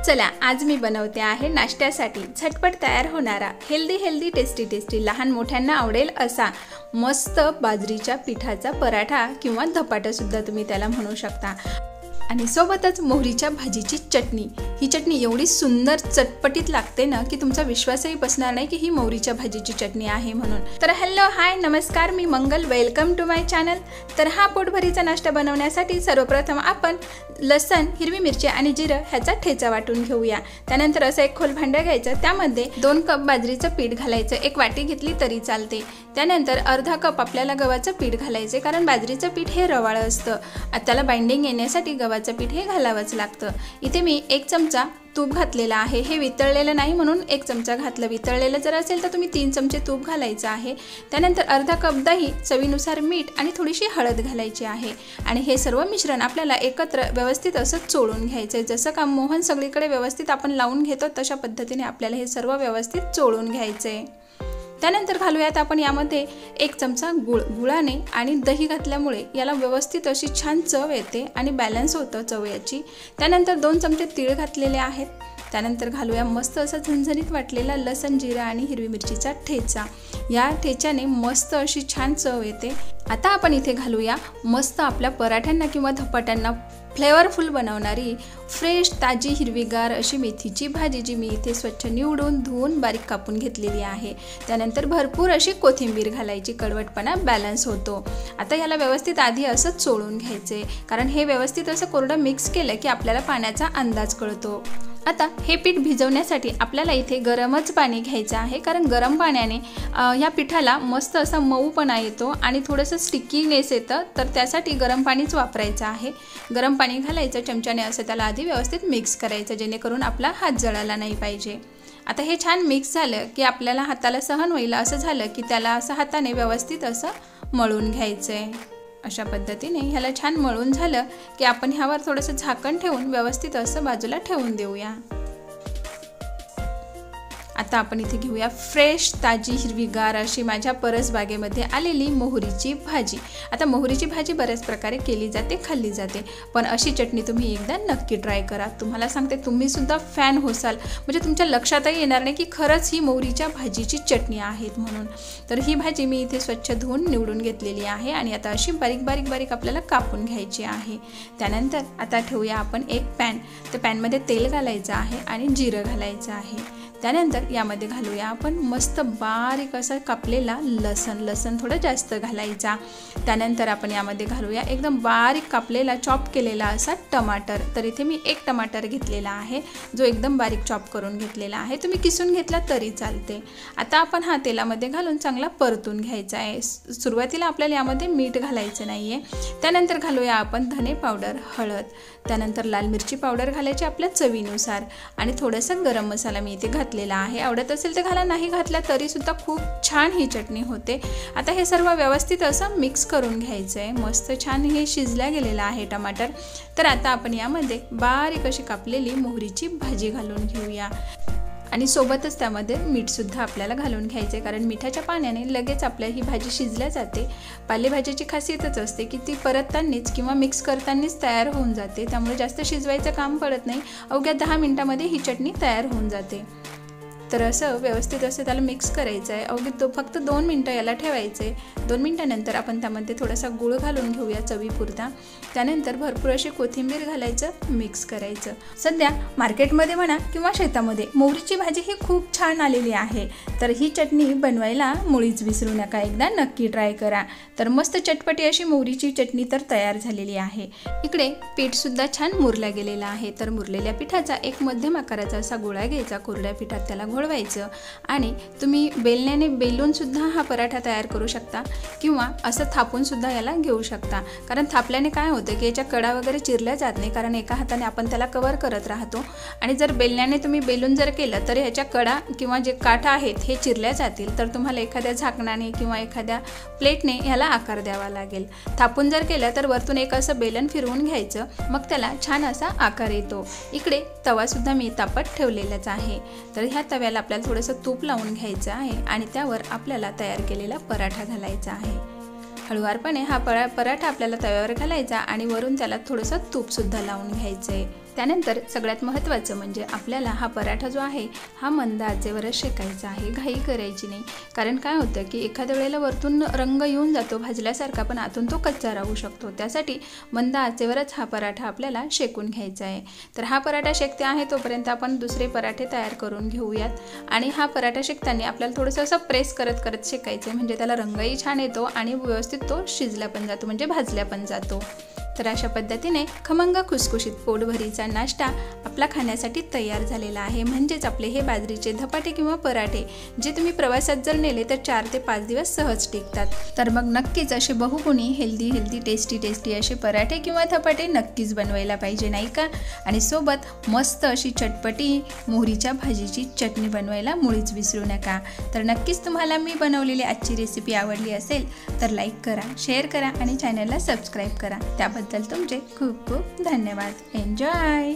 चला आज मी बनवते आहे नाश्त्यासाठी झटपट तयार होणारा हेल्दी टेस्टी लहान मोठ्यांना आवडेल असा मस्त बाजरीच्या पिठाचा पराठा किंवा धपाटा सुद्धा तुम्ही त्याला म्हणू शकता। आणि सोबतच मोहरीच्या भाजीची चटणी। ही चटणी एवढी सुंदर चटपटीत लागते ना की तुमचा विश्वासही बसणार नाही की ही मोहरीच्या भाजीची चटणी आहे म्हणून। तर हॅलो हाय नमस्कार, मी मंगल, वेलकम टू माय चॅनल। तर हा पोटभरीचा नाश्ता बनवण्यासाठी सर्वप्रथम आपण लसण, हिरवी मिरची आणि जिरं ह्याचा ठेचा वाटून घेऊया। त्यानंतर असं एक खोल भांडं घ्यायचं, त्यामध्ये 2 कप बाजरीचं पीठ घालायचं, 1 वाटी घेतली तरी चालते। त्यानंतर अर्धा कप आपल्याला गव्हाचं पीठ घालायचे, कारण बाजरीचं पीठ हे रवाळ असतं, त्याला बाइंडिंग येण्यासाठी गव्हाचं पीठ हे घालावंच लागतं। इथे मी 1 चमचा तूप घातलेला आहे, हे वितळलेलं नाही म्हणून 1 चमचा घातलं। वितळलेलं जर असेल तर तुम्ही 3 चमचे तूप घालायचं आहे। त्यानंतर अर्धा कप दही, चवीनुसार मीठ आणि थोडीशी हळद घालायची आहे। आणि हे सर्व मिश्रण आपल्याला एकत्र व्यवस्थित असं चोळून घ्यायचं। जसं का मोहन सगळीकडे व्यवस्थित आपण लावून घेतो तशा पद्धतीने आपल्याला हे सर्व व्यवस्थित चोळून घ्यायचे। त्यानंतर घालूयात आपण यामध्ये 1 चमचा गूळ। गुळाने आणि दही घातल्यामुळे याला व्यवस्थित अशी छान चव येते आणि बॅलन्स होतं चव याची। त्यानंतर 2 चमचे तीळ घातलेले आहेत। त्यानंतर घालूया मस्त असा झणझणीत वाटलेला लसण, जिरा आणि हिरवी मिरचीचा ठेचा। या ठेच्याने मस्त अशी छान चव येते। आता आपण इथे घालूया मस्त आपल्या पराठ्यांना किंवा धपाट्यांना फ्लेवरफुल बनवणारी फ्रेश ताजी हिरवीगार अशी मेथीची भाजी, जी मी इथे स्वच्छ निवडून धुवून बारीक कापून घेतलेली आहे। त्यानंतर भरपूर अशी कोथिंबीर घालायची, कडवटपणा बॅलन्स होतो। आता याला व्यवस्थित आधी असं चोळून घ्यायचे, कारण हे व्यवस्थित असं कोरडं मिक्स केलं की आपल्याला पाण्याचा अंदाज कळतो। आता हे पीठ भिजवण्यासाठी आपल्याला इथे गरमच पाणी घ्यायचं आहे, कारण गरम पाण्याने या पिठाला मस्त असा मऊपणा येतो आणि थोडंसं स्टिकीनेस येतं, तर त्यासाठी गरम पाणीच वापरायचं आहे। गरम पाणी घालायचं, चमच्याने असं त्याला आधी व्यवस्थित मिक्स करायचं, जेणेकरून आपला हात जळायला नाही पाहिजे। आता हे छान मिक्स झालं की आपल्याला हाताला सहन होईल असं झालं की त्याला असं हाताने व्यवस्थित असं मळून घ्यायचं आहे। अशा पद्धतीने ह्याला छान मळून झालं की आपण ह्यावर थोडंसं झाकण ठेवून व्यवस्थित असं बाजूला ठेवून देऊया। आता आपण इथे घेऊया फ्रेश ताजी हिरवीगार अशी माझ्या परसबागेमध्ये आलेली मोहरीची भाजी। आता मोहरीची भाजी बऱ्याच प्रकारे केली जाते, खाल्ली जाते, पण अशी चटणी तुम्ही एकदा नक्की ट्राय करा। तुम्हाला सांगते तुम्ही सुद्धा फॅन होसाल, म्हणजे तुमच्या लक्षातही येणार नाही की खरंच ही मोहरीच्या भाजीची चटणी आहेत म्हणून। तर ही भाजी मी इथे स्वच्छ धुवून निवडून घेतलेली आहे आणि आता अशी बारीक बारीक बारीक आपल्याला कापून घ्यायची आहे। त्यानंतर आता ठेवूया आपण एक पॅन, तर पॅनमध्ये तेल घालायचं आहे आणि जिरं घालायचं आहे। त्यानंतर यामध्ये घालूया आपण मस्त बारीक असा कापलेला लसण, लसण थोडं जास्त घालायचा। त्यानंतर आपण यामध्ये घालूया एकदम बारीक कापलेला चॉप केलेला असा टमाटर, तर इथे मी 1 टमाटर घेतलेला आहे, जो एकदम बारीक चॉप करून घेतलेला आहे, तुम्ही किसून घेतला तरी चालते। आता आपण हा तेलामध्ये घालून चांगला परतून घ्यायचा आहे। सुरुवातीला आपल्याला यामध्ये मीठ घालायचं नाही आहे। त्यानंतर घालूया आपण धने पावडर, हळद, त्यानंतर लाल मिरची पावडर घालायची आपल्या चवीनुसार आणि थोडंसं गरम मसाला मी इथे घातलेला आहे। आवडत असेल तर घाला, नाही घातला तरी सुद्धा खूप छान ही चटणी होते। आता हे सर्व व्यवस्थित असं मिक्स करून घ्यायचं आहे। मस्त छान हे शिजल्या गेलेलं आहे टमाटर। तर आता आपण यामध्ये बारीक अशी कापलेली मोहरीची भाजी घालून घेऊया आणि सोबतच त्यामध्ये मीठ सुद्धा आपल्याला घालून घ्यायचे, कारण मिठाच्या पाण्याने लगेच आपल्या ही भाजी शिजल्या जाते। पालेभाजीची खासियतच असते की ती परततानीच किंवा मिक्स करतानीच तयार होऊन जाते, त्यामुळे जास्त शिजवायचं काम पडत नाही, अवघ्या 10 मिनिटांमध्ये ही चटणी तयार होऊन जाते। तर असं व्यवस्थित असं त्याला मिक्स करायचं आहे। अवघे फक्त 2 मिनटं याला ठेवायचे। 2 मिनटानंतर आपण त्यामध्ये थोडासा गूळ घालून घेऊया चवीपुरता। त्यानंतर भरपूर अशी कोथिंबीर घालायचं, मिक्स करायचं। सध्या मार्केटमध्ये म्हणा किंवा शेतामध्ये मोहरीची भाजी ही खूप छान आलेली आहे, तर ही चटणी बनवायला मुळीच विसरू नका, एकदा नक्की ट्राय करा। तर मस्त चटपटी अशी मोहरीची चटणी तर तयार झालेली आहे। इकडे पीठसुद्धा छान मुरला गेलेला आहे, तर मुरलेल्या पिठाचा एक मध्यम आकाराचा असा गोळा घ्यायचा, कोरड्या पिठात त्याला घोळवायचं आणि तुम्ही बेलण्याने बेलून सुद्धा हा पराठा तयार करू शकता किंवा असं थापून सुद्धा याला घेऊ शकता, कारण थापल्याने काय होतं की याच्या कडा वगैरे चिरल्या जात नाही, कारण एका हाताने आपण त्याला कव्हर करत राहतो। आणि जर बेलण्याने तुम्ही बेलून जर केलं तर ह्याच्या कडा किंवा जे काठा आहेत हे चिरल्या जातील, तर तुम्हाला एखाद्या झाकणाने किंवा एखाद्या प्लेटने ह्याला आकार द्यावा लागेल। थापून जर केलं तर वरतून एक असं बेलन फिरवून घ्यायचं, मग त्याला छान असा आकार येतो। इकडे तवा सुद्धा मी तापत ठेवलेलाच आहे, तर ह्या तव्याला आपल्याला थोडंसं तूप लावून घ्यायचं आहे आणि त्यावर आपल्याला तयार केलेला पराठा घालायचा आहे। हळूवारपणे हा पराठा आपल्याला तव्यावर घालायचा आणि वरून त्याला थोडंसं तूप सुद्धा लावून घ्यायचं आहे। त्यानंतर सगळ्यात महत्त्वाचं म्हणजे आपल्याला हा पराठा जो आहे हा मंद आचेवरच शेकायचा आहे, घाई करायची नाही. कारण काय होतं की एखाद्या वेळेला वरतून रंग येऊन जातो भाजल्यासारखा, पण आतून तो कच्चा राहू शकतो. त्यासाठी मंद आचेवरच हा पराठा आपल्याला शेकून घ्यायचा आहे. तर हा पराठा शेकते आहे तोपर्यंत आपण दुसरे पराठे तयार करून घेऊयात. आणि हा पराठा शेकताना आपल्याला थोडंसं असं प्रेस करत करत शेकायचं आहे, म्हणजे त्याला रंगही छान येतो आणि व्यवस्थित तो शिजला पण जातो, म्हणजे भाजला पण जातो. तर अशा पद्धतीने खमंग खुसखुशीत पोटभरीचा नाश्ता आपला खाण्यासाठी तयार झालेला आहे. म्हणजेच आपले हे बाजरीचे धपाटे किंवा पराठे जे तुम्ही प्रवासात जर नेले तर 4 ते 5 दिवस सहज टिकतात. तर मग नक्कीच असे बहुगुणी हेल्दी टेस्टी असे पराठे किंवा धपाटे नक्कीच बनवायला पाहिजे, नाही का? आणि सोबत मस्त अशी चटपटी मोहरीच्या भाजीची चटणी बनवायला मुळीच विसरू नका. तर नक्कीच तुम्हाला मी बनवलेली आजची रेसिपी आवडली असेल तर लाईक करा, शेअर करा आणि चॅनलला सबस्क्राईब करा. त्याबद्दल तुमचे खूप खूप धन्यवाद. एन्जॉय.